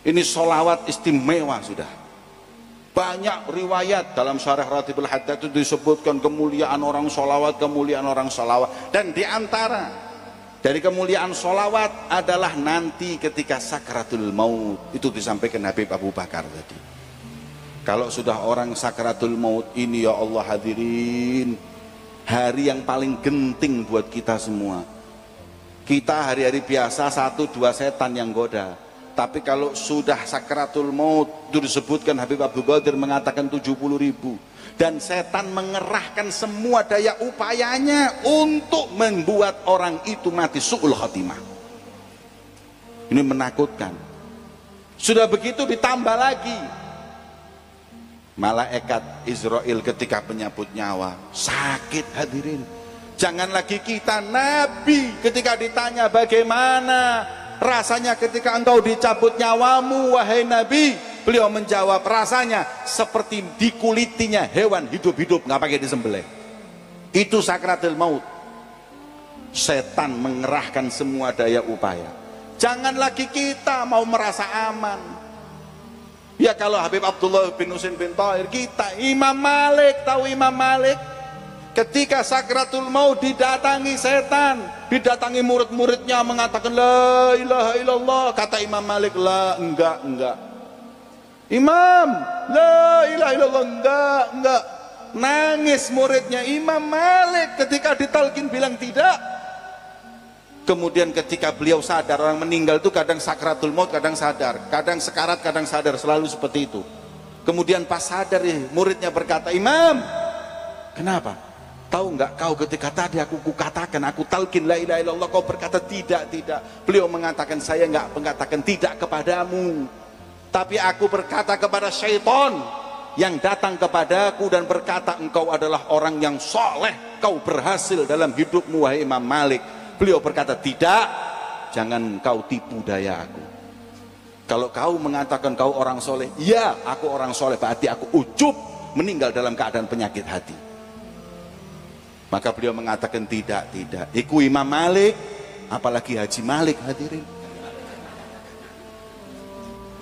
Ini sholawat istimewa sudah. Banyak riwayat dalam Syarah Ratibul Haddad itu disebutkan kemuliaan orang sholawat, kemuliaan orang sholawat. Dan diantara dari kemuliaan sholawat adalah nanti ketika sakratul maut. Itu disampaikan Habib Abu Bakar tadi. Kalau sudah orang sakratul maut ini, ya Allah hadirin, hari yang paling genting buat kita semua. Kita hari-hari biasa 1-2 setan yang goda. Tapi kalau sudah sakratul maut, itu disebutkan Habib Abdul Qadir mengatakan 70.000. Dan setan mengerahkan semua daya upayanya untuk membuat orang itu mati su'ul khatimah. Ini menakutkan. Sudah begitu ditambah lagi, malaikat Israel ketika menyabut nyawa, sakit hadirin. Jangan lagi kita, Nabi ketika ditanya bagaimana rasanya ketika engkau dicabut nyawamu wahai Nabi, beliau menjawab rasanya seperti dikulitinya hewan hidup-hidup, nggak pakai disembelih. Itu sakratul maut. Setan mengerahkan semua daya upaya. Jangan lagi kita mau merasa aman. Ya kalau Habib Abdullah bin Husain bin Thahir, kita Imam Malik, tahu Imam Malik? Ketika sakratul maut didatangi setan, didatangi murid-muridnya mengatakan la ilaha illallah, kata Imam Malik, la, enggak. Imam, la ilaha illallah, enggak. Nangis muridnya Imam Malik ketika ditalkin bilang tidak. Kemudian ketika beliau sadar, orang meninggal itu kadang sakratul maut, kadang sadar, kadang sekarat, kadang sadar, selalu seperti itu. Kemudian pas sadar, muridnya berkata, Imam, kenapa? Tahu nggak kau ketika tadi aku katakan, aku talkin la ilaha illallah, kau berkata tidak. Beliau mengatakan, saya nggak mengatakan tidak kepadamu, tapi aku berkata kepada syaitan yang datang kepadaku dan berkata, engkau adalah orang yang soleh, kau berhasil dalam hidupmu wahai Imam Malik. Beliau berkata, tidak, jangan kau tipu daya aku. Kalau kau mengatakan kau orang soleh, ya aku orang soleh, berarti aku ujub meninggal dalam keadaan penyakit hati. Maka beliau mengatakan tidak. Iku Imam Malik, apalagi Haji Malik hadirin.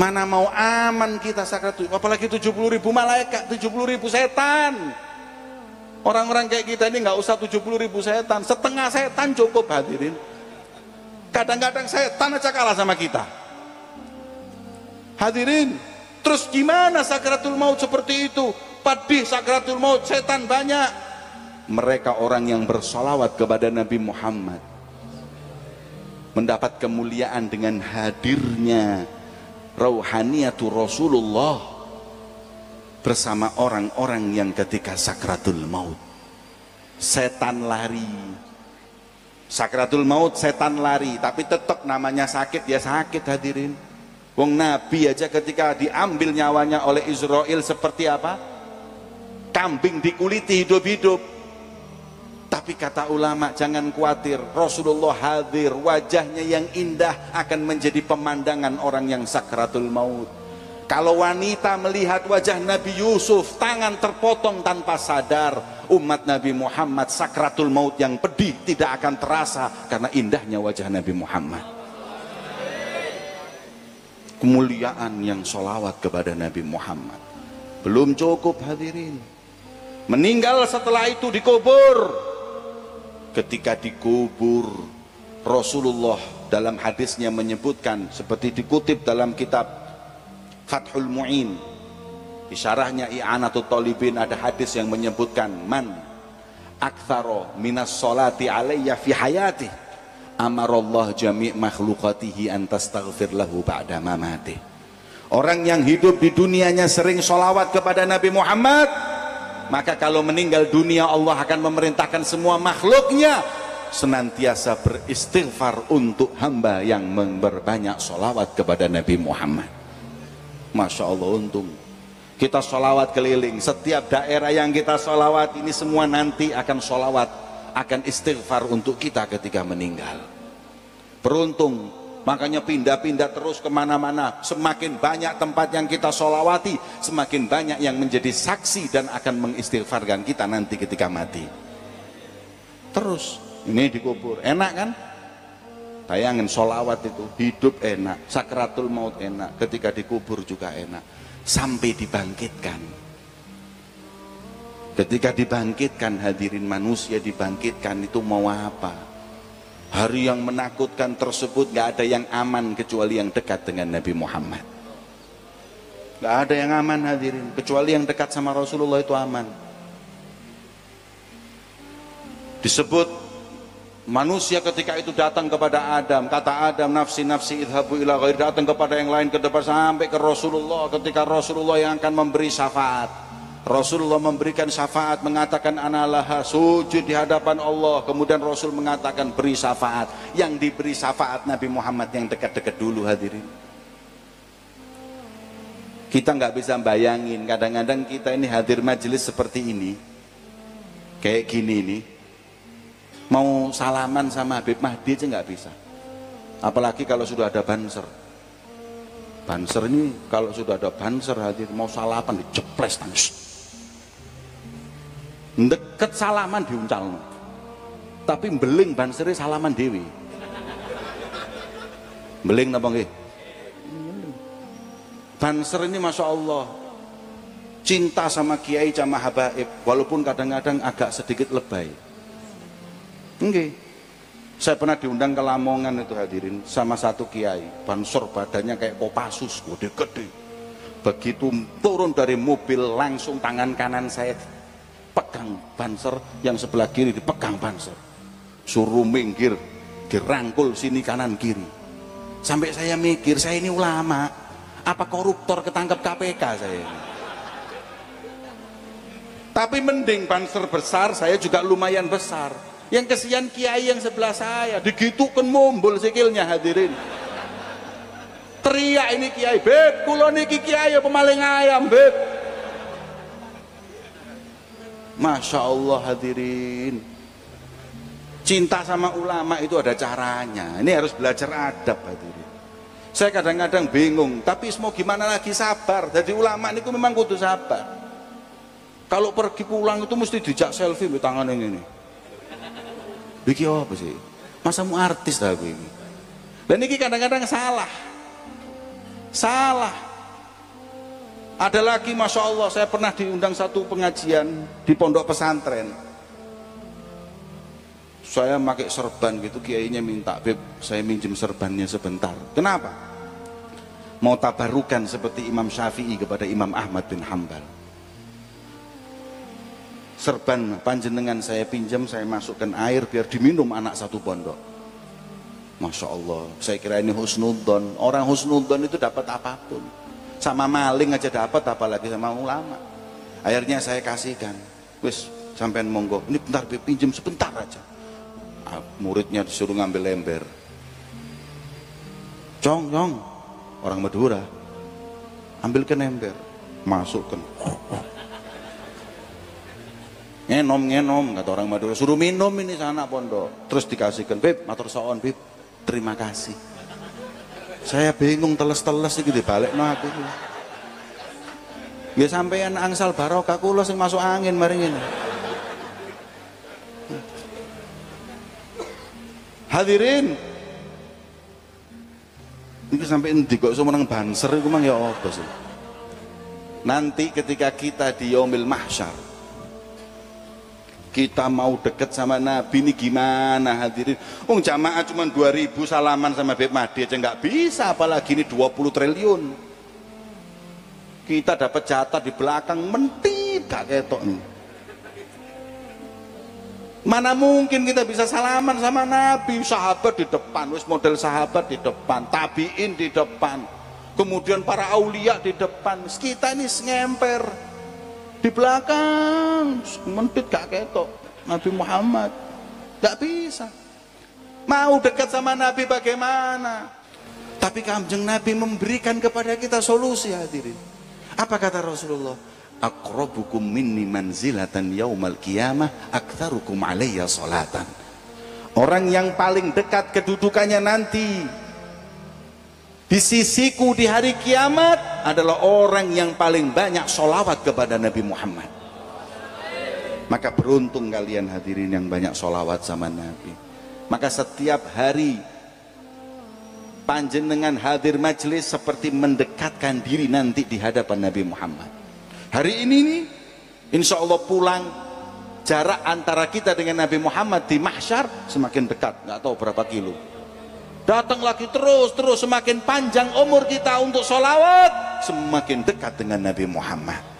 Mana mau aman kita sakratul, apalagi 70.000 malaikat, 70.000 setan. Orang-orang kayak kita ini nggak usah 70.000 setan, setengah setan cukup hadirin. Kadang-kadang setan aja kalah sama kita hadirin. Terus gimana sakratul maut seperti itu? Pedih sakratul maut, setan banyak. Mereka orang yang bersolawat kepada Nabi Muhammad mendapat kemuliaan dengan hadirnya rauhaniyatu Rasulullah bersama orang-orang yang ketika sakratul maut setan lari. Sakratul maut setan lari, tapi tetap namanya sakit ya sakit hadirin. Wong Nabi aja ketika diambil nyawanya oleh Israel seperti apa? Kambing dikuliti hidup-hidup. Tapi kata ulama, jangan khawatir, Rasulullah hadir, wajahnya yang indah akan menjadi pemandangan orang yang sakratul maut. Kalau wanita melihat wajah Nabi Yusuf, tangan terpotong tanpa sadar, umat Nabi Muhammad sakratul maut yang pedih tidak akan terasa karena indahnya wajah Nabi Muhammad. Kemuliaan yang sholawat kepada Nabi Muhammad belum cukup hadirin. Meninggal setelah itu dikubur. Ketika dikubur, Rasulullah dalam hadisnya menyebutkan seperti dikutip dalam kitab Fathul Mu'in, di syarahnya I'anatul Talibin ada hadis yang menyebutkan man aktsara minas sholati alayya fi hayati amarallah jami' makhlukatihi an tastaghfir lahu ba'da mamati. Orang yang hidup di dunianya sering sholawat kepada Nabi Muhammad, maka kalau meninggal dunia Allah akan memerintahkan semua makhluknya senantiasa beristighfar untuk hamba yang memperbanyak sholawat kepada Nabi Muhammad. Masya Allah, untung kita sholawat keliling, setiap daerah yang kita sholawat ini semua nanti akan sholawat, akan istighfar untuk kita ketika meninggal. Beruntung, makanya pindah-pindah terus kemana-mana. Semakin banyak tempat yang kita sholawati, semakin banyak yang menjadi saksi dan akan mengistighfarkan kita nanti ketika mati. Terus ini dikubur, enak kan? Bayangin sholawat itu hidup enak, sakratul maut enak, ketika dikubur juga enak, sampai dibangkitkan. Ketika dibangkitkan, hadirin, manusia dibangkitkan itu mau apa? Hari yang menakutkan tersebut gak ada yang aman kecuali yang dekat dengan Nabi Muhammad. Gak ada yang aman, hadirin, kecuali yang dekat sama Rasulullah itu aman. Disebut manusia ketika itu datang kepada Adam, kata Adam, nafsi nafsi idhabu ila ghairi, datang kepada yang lain, ke depan sampai ke Rasulullah. Ketika Rasulullah yang akan memberi syafaat, Rasulullah memberikan syafaat, mengatakan analaha, sujud di hadapan Allah. Kemudian Rasul mengatakan beri syafaat. Yang diberi syafaat Nabi Muhammad yang dekat-dekat dulu, hadirin. Kita nggak bisa bayangin, kadang-kadang kita ini hadir majelis seperti ini, kayak gini ini, mau salaman sama Habib Mahdi aja nggak bisa, apalagi kalau sudah ada banser. Banser ini kalau sudah ada banser, hadir mau salaman diceples tangis, deket salaman diuncal, tapi beling bansernya salaman dewi. Beling napa nggih? Banser ini masya Allah cinta sama kiai sama habaib, walaupun kadang-kadang agak sedikit lebay. Enggak, saya pernah diundang ke Lamongan itu, hadirin, sama satu kiai, banser badannya kayak Kopassus, gede-gede. Begitu turun dari mobil, langsung tangan kanan saya pegang banser, yang sebelah kiri dipegang banser, suruh minggir, dirangkul sini kanan kiri. Sampai saya mikir, saya ini ulama apa koruptor ketangkep KPK saya ini? Tapi mending banser besar, saya juga lumayan besar. Yang kesian kiai yang sebelah saya, digitukan mumbul sikilnya, hadirin. Teriak ini kiai, beb, kulo niki kiai pemaling ayam, beb. Masya Allah, hadirin. Cinta sama ulama itu ada caranya. Ini harus belajar adab, hadirin. Saya kadang-kadang bingung, tapi mau gimana lagi, sabar. Jadi ulama ini memang kudu sabar. Kalau pergi pulang itu mesti dijak selfie di tangan ini. Biki apa sih? Masa mau artis aku ini? Dan ini kadang-kadang salah. Salah. Ada lagi, masya Allah, saya pernah diundang satu pengajian di pondok pesantren. Saya pakai serban gitu, kiainya minta, beb, saya minjem serbannya sebentar. Kenapa? Mau tabarukan seperti Imam Syafi'i kepada Imam Ahmad bin Hambal. Serban panjenengan saya pinjam, saya masukkan air biar diminum anak satu pondok. Masya Allah, saya kira ini husnudzon. Orang husnudzon itu dapat apapun, sama maling aja dapat, apalagi sama ulama. Akhirnya saya kasihkan, wis sampean monggo, ini bentar pinjam sebentar aja. Muridnya disuruh ngambil ember. Cong, orang Madura, ambilkan ember, masukkan. Ngenom, kata orang Madura, suruh minum ini sana pondok. Terus dikasihkan, beb, matur soon, beb, terima kasih. Saya bingung, teles-teles iki dibalekno aku. Ya sampean angsal barokah kula sing masuk angin mari ngene. Hadirin, ini sampai endi kok iso menang banser iku mang ya apa sih? Nanti ketika kita di yaumil mahsyar, kita mau deket sama Nabi ini gimana, hadirin? Jamaah cuma 2000 salaman sama Habib Mahdi aja nggak bisa, apalagi ini 20 triliun. Kita dapat jatah di belakang mentit gak ketok nih. Mana mungkin kita bisa salaman sama Nabi? Sahabat di depan, wis model sahabat di depan, tabiin di depan, kemudian para aulia di depan. Kita ini ngemper di belakang, mentit gak ketok Nabi Muhammad, gak bisa. Mau dekat sama Nabi bagaimana? Tapi Kanjeng Nabi memberikan kepada kita solusi, hadirin. Apa kata Rasulullah? Aqrabukum minni manzilatan yaumal qiyamah aktsarukum alayya salatan. Orang yang paling dekat kedudukannya nanti di sisiku di hari kiamat adalah orang yang paling banyak sholawat kepada Nabi Muhammad. Maka beruntung kalian hadirin yang banyak sholawat sama Nabi. Maka setiap hari panjenengan hadir majelis seperti mendekatkan diri nanti di hadapan Nabi Muhammad. Hari ini nih, insya Allah pulang, jarak antara kita dengan Nabi Muhammad di mahsyar semakin dekat, nggak tahu berapa kilo. Datang lagi terus semakin panjang umur kita untuk sholawat, semakin dekat dengan Nabi Muhammad.